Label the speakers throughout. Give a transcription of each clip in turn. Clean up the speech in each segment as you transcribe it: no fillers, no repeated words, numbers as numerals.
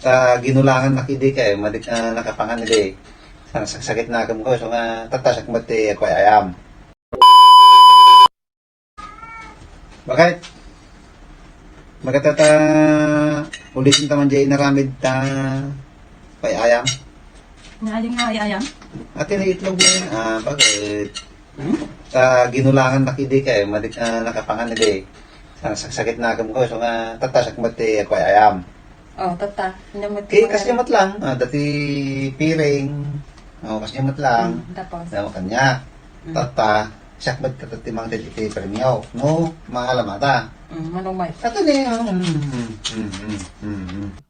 Speaker 1: sa ginulangan nakidi kay madik na nakapangan nila sa sakit na kam ko so nga tatasak mati ako ayam. Bakit? Magkatata ulitin taman jay naramid ta kay ayam.
Speaker 2: Nga nga ayam.
Speaker 1: Ate na itlog mo yun. Bakit? Sa ginulangan nakidi kay madik na nakapangan nila sa sakit na kam ko so nga tatasak mati ako ayam.
Speaker 2: Oh, tata.
Speaker 1: Okay, kasyamat lang. Dati piring. Kasyamat lang.
Speaker 2: Tapos.
Speaker 1: Dawa kanya. Tata. Sakbat katatimang din iti premyo. No, maalamata.
Speaker 2: Manumay.
Speaker 1: Ito ni.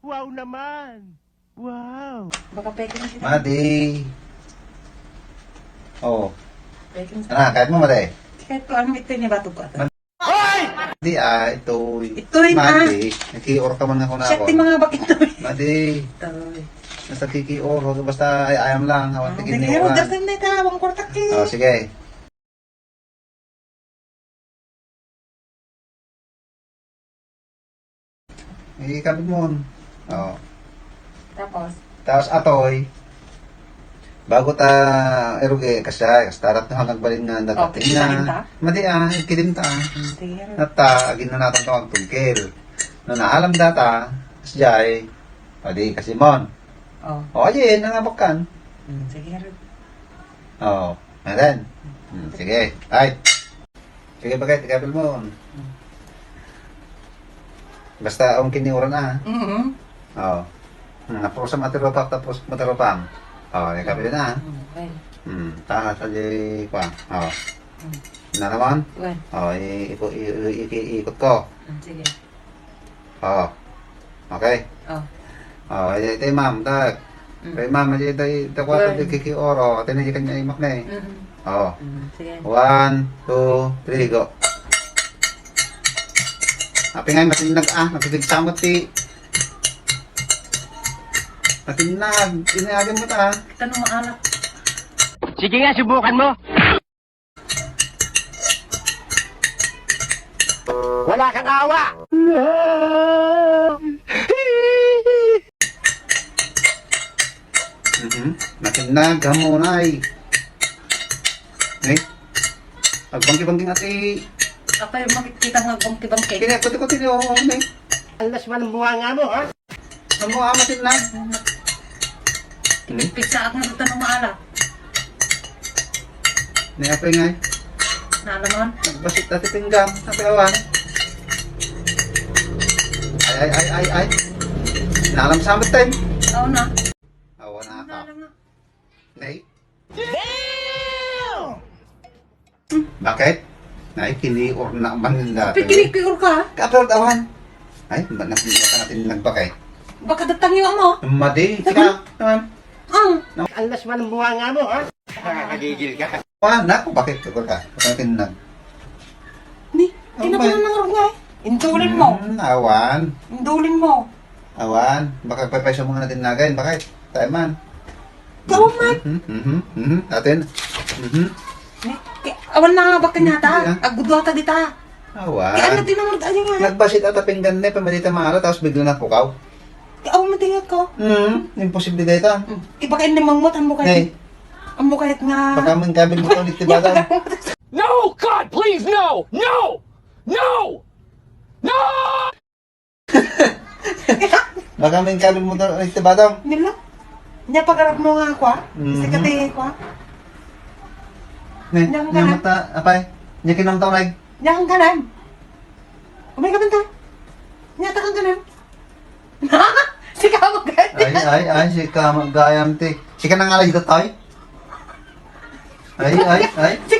Speaker 3: Wow naman! Wow!
Speaker 2: Baka peking na kita.
Speaker 1: Madi. Oh.
Speaker 2: Peking.
Speaker 1: Kahit mo madi.
Speaker 2: Kahit ko ano ito niya bato ko ata.
Speaker 1: Madi ito.
Speaker 2: Ito rin
Speaker 1: Madi. Nakior ka man ako na
Speaker 2: Siya
Speaker 1: ako.
Speaker 2: ti mga bakit ito rin.
Speaker 1: Madi.
Speaker 2: Ito rin.
Speaker 1: Nasa kikior. Basta ayam lang. Hawan tigin
Speaker 2: Hindi
Speaker 1: ni
Speaker 2: nga,
Speaker 1: oran.
Speaker 2: dardan na ito. Bang kortak eh.
Speaker 1: Oh, sige. Ikabit mo. Oh.
Speaker 2: Tapos.
Speaker 1: Tapos atoy. Bago ta eruge kasya kastarat na hanggang balin nga
Speaker 2: Oh,
Speaker 1: datating
Speaker 2: kidimin ta?
Speaker 1: na. Madi kidim ta.
Speaker 2: Sige.
Speaker 1: Nata agin na natin tawag tungkil. No naalam data kasjay. Padi kasimon.
Speaker 2: Oh.
Speaker 1: O ayin nangabakan.
Speaker 2: Sige rin.
Speaker 1: Oh. Ayan. Sige. Ay. Sige bagay ikabit mo. Basta ang kiniuran na. Oh. Napos sa materopang tapos materopang. Oh, ikabit na.
Speaker 2: Okay.
Speaker 1: Takas aja pa. Oh. Na naman?
Speaker 2: Well.
Speaker 1: Oh, ikot ko.
Speaker 2: Sige.
Speaker 1: Oh. Okay.
Speaker 2: Oh.
Speaker 1: Oh, ito ma'am, tak. Kay ma'am, aja ito takwa ito kiki oro. Ito na kanya imak na eh. Oh.
Speaker 2: Sige.
Speaker 1: 1, 2, 3, go. Api nga, matinag napitigsamot ti. Matinag, inagin mo ta.
Speaker 2: Tanong maalak.
Speaker 3: Sige nga, subukan mo! Wala kang awa!
Speaker 1: Matinag, hamunay. Eh? Agbangki-bangki nga ti.
Speaker 2: Ako yung makikita ng bangki-bangki.
Speaker 1: Kaya kuti-kuti ni oo, eh.
Speaker 3: Alas man ang bunga nga mo, ha?
Speaker 1: Ang mga matinag.
Speaker 2: Pigsa ako ng tanong maalak.
Speaker 1: Niyapay nga eh.
Speaker 2: Naalaman?
Speaker 1: Nagbasit dati pinggam. Sabi awan. Ay. Nalam sa amat tayo.
Speaker 2: Oo na.
Speaker 1: Awan na ka.
Speaker 2: Naalam na.
Speaker 1: Nay? Bakit? Nay, kini-or na man nila.
Speaker 2: Pikinig-pikur ka.
Speaker 1: Kapag awan. Ay, baka natin nagbakay.
Speaker 2: Baka datang yung mo.
Speaker 1: Madi, sika. Naman.
Speaker 3: Alas man ang bunga nga mo, ha? Nakakagigil ka.
Speaker 1: Naku, bakit? Kapag ka. Kapag natin nag...
Speaker 2: Ni, kinabalan ng rong nga eh. Indulin mo.
Speaker 1: Awan.
Speaker 2: Indulin mo.
Speaker 1: Awan. Baka pagpapaysa mga natin nagayin. Bakit? Tayo man.
Speaker 2: Gawin man.
Speaker 1: Atin.
Speaker 2: Ni, awan na nga baka nata.
Speaker 1: Hindi,
Speaker 2: Agudwa ta dita.
Speaker 1: Awan.
Speaker 2: Kaya ano tinamod aja nga.
Speaker 1: Nagbasit at pinggan na pamarita maara tapos bigla na pukaw.
Speaker 2: Kaya awan matingat ko.
Speaker 1: Imposible dahil ito.
Speaker 2: Iba kayo namang mot. Ang mukha
Speaker 1: Hey,
Speaker 2: ang mukha nga.
Speaker 1: baka man kabil mo ito ulit diba daw?
Speaker 3: No! God, please, no! No! No! No!
Speaker 1: Baka man kabil mo ito ulit diba daw?
Speaker 2: Nila. Nya pagarap mo nga ako ah. Kasi kati ko ah.
Speaker 1: Ne,
Speaker 2: Yang
Speaker 1: yung mata, apay? Yung kinamtaw na
Speaker 2: Nya kang kanan. Umay ka banta. Nya ta kang kanan. Sika mo gani.
Speaker 1: ay, si ka magayam ti. Si ka nangalay dito tayo? Ay.
Speaker 2: Sika